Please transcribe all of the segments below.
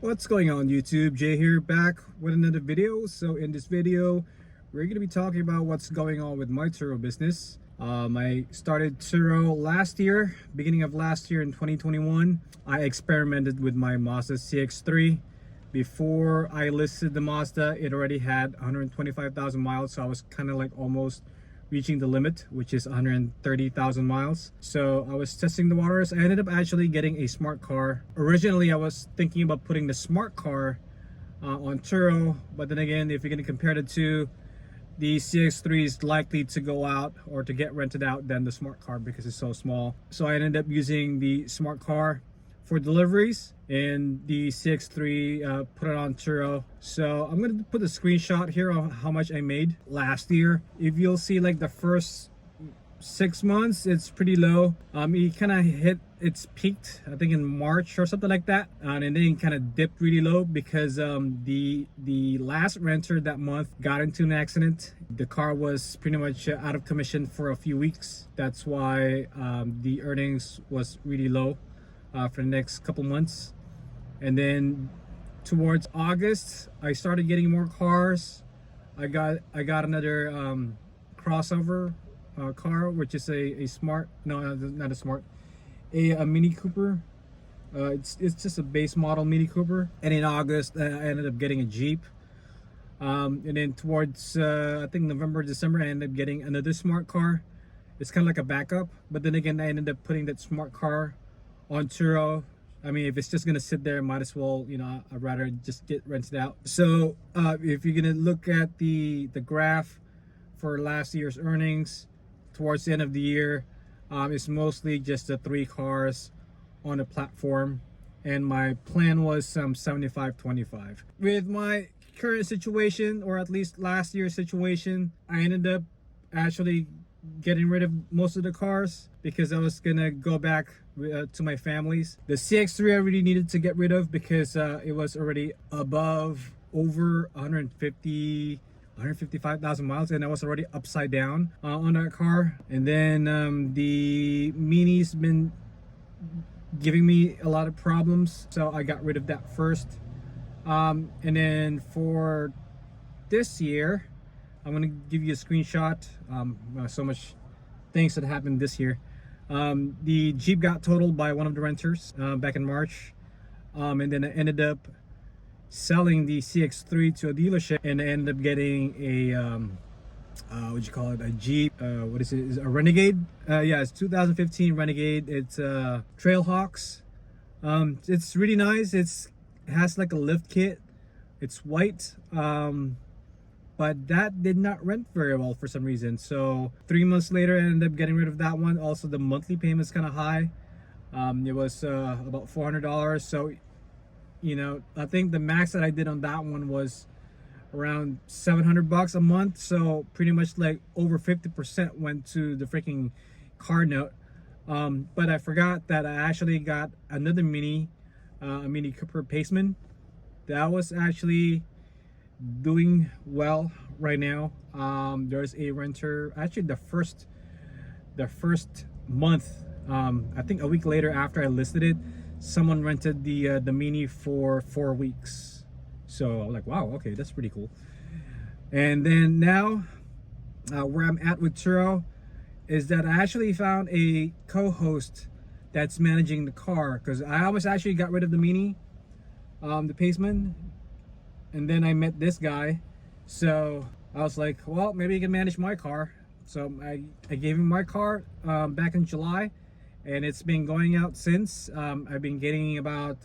What's going on YouTube? Jay here, back with another video. So in this video we're going to be talking about what's going on with my TURO business. I started TURO last year, beginning of last year in 2021. I experimented with my Mazda CX-3. Before I listed the Mazda, it already had 125,000 miles, so I was kind of like almost reaching the limit, which is 130,000 miles. So I was testing the waters. I ended up actually getting a smart car. Originally I was thinking about putting the smart car on TURO, but then again, if you're going to compare the two, the CX-3 is likely to go out or to get rented out than the smart car because it's so small. So I ended up using the smart car for deliveries, and the CX-3 put it on TURO. So I'm gonna put a screenshot here of how much I made last year. If you'll see, like the first 6 months, it's pretty low. It kind of hit its peaked, I think in March or something like that, and then it kind of dipped really low because the last renter that month got into an accident. The car was pretty much out of commission for a few weeks. That's why the earnings was really low for the next couple months. And then towards August I started getting more cars. I got another crossover car, which is a smart, no, not a smart, a Mini Cooper. It's just a base model Mini Cooper. And in August I ended up getting a Jeep. And then towards I think November, December, I ended up getting another smart car. It's kind of like a backup, but then again I ended up putting that smart car on TURO. I mean, if it's just gonna sit there, might as well, you know, I'd rather just get rented out. So if you're gonna look at the graph for last year's earnings towards the end of the year, it's mostly just the 3 cars on the platform, and my plan was 75-25. With my current situation, or at least last year's situation, I ended up actually getting rid of most of the cars because I was gonna go back to my family's. The CX-3 I really needed to get rid of because it was already over 155,000 miles, and I was already upside down on that car. And then the Mini's been giving me a lot of problems, so I got rid of that first. And then for this year, I'm gonna give you a screenshot. So much things that happened this year. The Jeep got totaled by one of the renters back in March, and then I ended up selling the CX-3 to a dealership, and I ended up getting a what you call it, a Jeep, what is it, is it a Renegade? Yeah, it's 2015 Renegade. It's Trailhawks. It's really nice. It has like a lift kit. It's white, but that did not rent very well for some reason. So 3 months later I ended up getting rid of that one. Also, the monthly payment is kind of high. It was about $400. So, you know, I think the max that I did on that one was around $700 a month. So pretty much like over 50% went to the freaking car note. But I forgot that I actually got another Mini, a Mini Cooper Paceman. That was actually doing well right now. There's a renter, actually the first month, I think a week later after I listed it, someone rented the Mini for 4 weeks. So I'm like, wow, okay, that's pretty cool. And then now where I'm at with TURO is that I actually found a co-host that's managing the car, because I almost actually got rid of the Mini, the Paceman, and then I met this guy. So I was like, well, maybe he can manage my car. So I gave him my car back in July, and it's been going out since. I've been getting about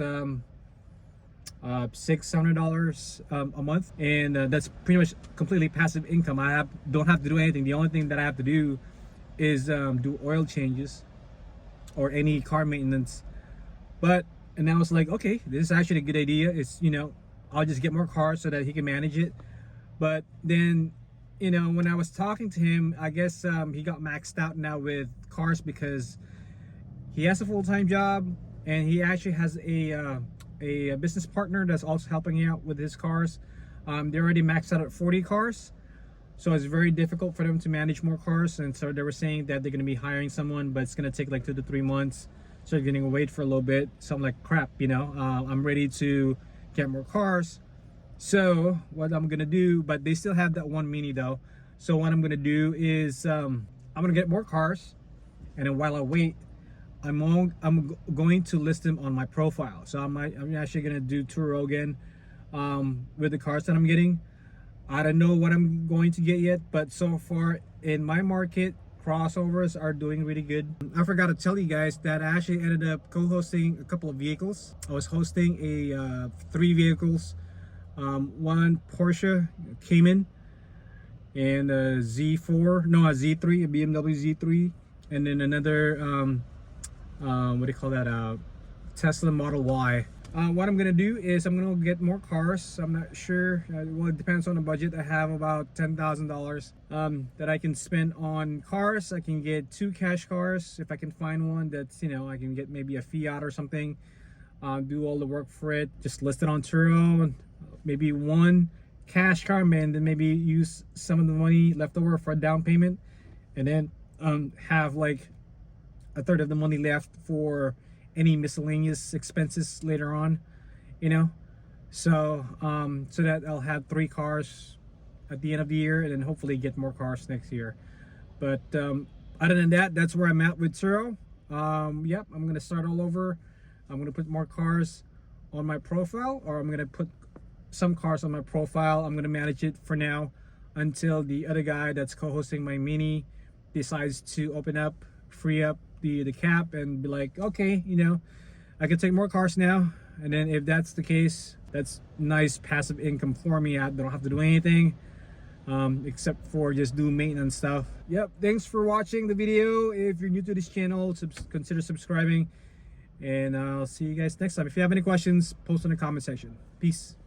$600 a month, and that's pretty much completely passive income. I don't have to do anything. The only thing that I have to do is do oil changes or any car maintenance. And I was like, okay, this is actually a good idea. It's, you know, I'll just get more cars so that he can manage it. But then, you know, when I was talking to him, I guess he got maxed out now with cars because he has a full-time job, and he actually has a business partner that's also helping out with his cars. They're already maxed out at 40 cars, so it's very difficult for them to manage more cars. And so they were saying that they're going to be hiring someone, but it's going to take like 2 to 3 months. So you're going to wait for a little bit. So I'm like, crap, you know, I'm ready to get more cars. So what I'm gonna do, but they still have that one Mini though. So what I'm gonna do is I'm gonna get more cars, and then while I wait, I'm going to list them on my profile. So I'm actually gonna do TURO again with the cars that I'm getting. I don't know what I'm going to get yet, but so far in my market, crossovers are doing really good. I forgot to tell you guys that I actually ended up co-hosting a couple of vehicles. I was hosting a 3 vehicles, one Porsche Cayman and a Z3, a BMW Z3, and then another what do you call that, Tesla Model Y. What I'm gonna do is I'm gonna get more cars. I'm not sure, well, it depends on the budget. I have about $10,000 that I can spend on cars. I can get 2 cash cars if I can find one that's, you know, I can get maybe a Fiat or something, do all the work for it, just list it on Turo, and maybe 1 cash car, and then maybe use some of the money left over for a down payment, and then have like a third of the money left for any miscellaneous expenses later on, you know. So so that I'll have 3 cars at the end of the year, and then hopefully get more cars next year. But other than that, that's where I'm at with Turo. Yep, I'm gonna start all over. I'm gonna put more cars on my profile, or I'm gonna put some cars on my profile. I'm gonna manage it for now until the other guy that's co-hosting my Mini decides to open up, free up the cap, and be like, okay, you know, I can take more cars now. And then if that's the case, that's nice passive income for me. I don't have to do anything except for just do maintenance stuff. Yep, thanks for watching the video. If you're new to this channel, consider subscribing, and I'll see you guys next time. If you have any questions, post in the comment section. Peace.